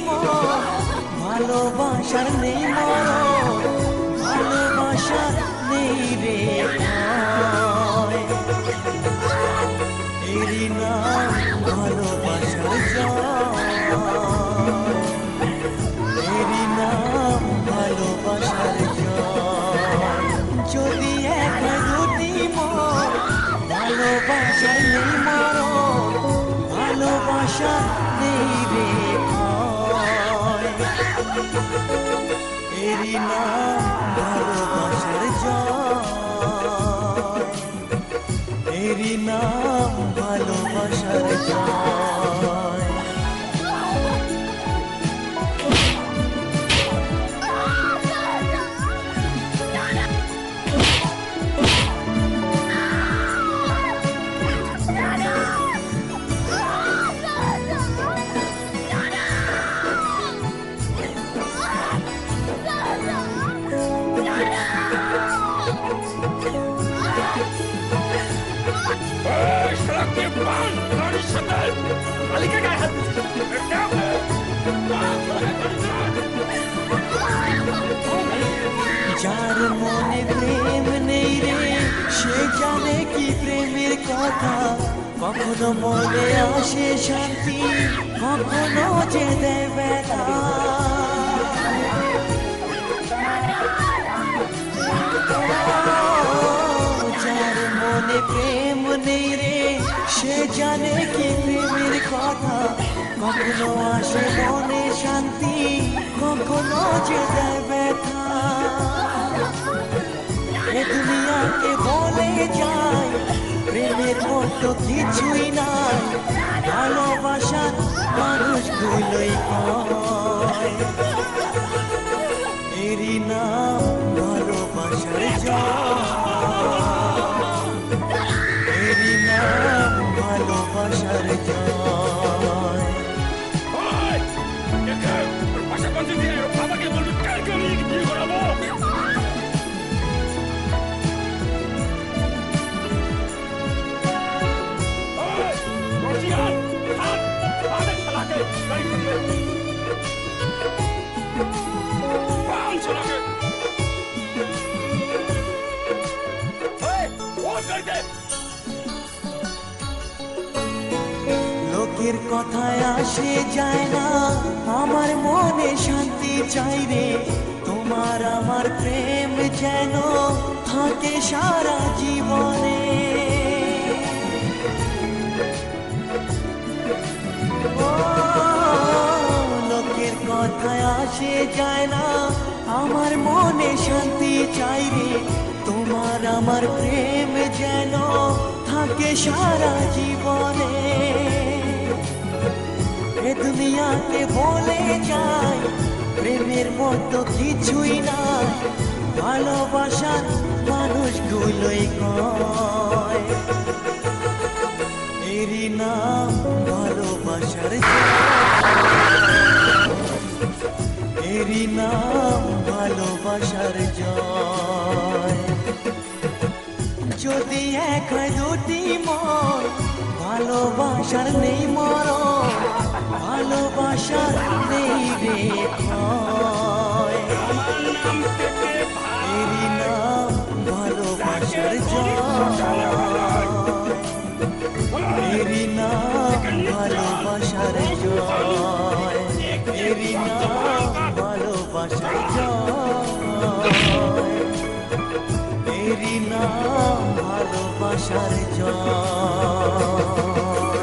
মন ভালোবাসার নেই মরণ ভালোবাসার নেই রে ভয় এরই নাম ভালোবাসার জয় এরই নাম ভালোবাসার জয় যদি এক দুটি মন ভালোবাসার নেই মরণ ভালোবাসার নেই রে ভয় এরই নাম ভালোবাসার জয় এরই নাম ভালোবাসার জয় যার মনে প্রেম নেই রে সে জানে কি প্রেমের কথা কখনো মনে আসে শান্তি কখনো যে দেয় ব্যথা যার মনে প্রেম নেই রে সে জানে কি প্রেমের কথা কখনো আসে মনে শান্তি কখনো যে দেয় ব্যথা এ দুনিয়াকে বলে যায় প্রেমের মতো কিছুই নাই ভালোবাসার মানুষগুলোই কয় এরই নাম ভালোবাসার জয় এরই নাম ভালোবাসার জয় লোকের কথায় আসে যায় না আমার মনে শান্তি চাই রে তোমার আমার প্রেম যেন থাকে সারা জীবনে লোকের কথায় আসে যায় না আমার মনে শান্তি চাই রে তোমার আমার প্রেম যেন থাকে সারা জীবনে এ দুনিয়াকে বলে যায় প্রেমের মতো কিছুই নাই ভালোবাসার মানুষগুলোই কয় এরই নাম ভালোবাসার এরই নাম ভালোবাসার জয় যদি এক হয় দুটি মন ভালোবাসার নেই মরণ ভালোবাসার নেই রে ভয় এরই নাম ভালোবাসার জয় এরই নাম ভালোবাসার জয় এরই নাম ভালোবাসার জয় এরই নাম ভালোবাসার জয়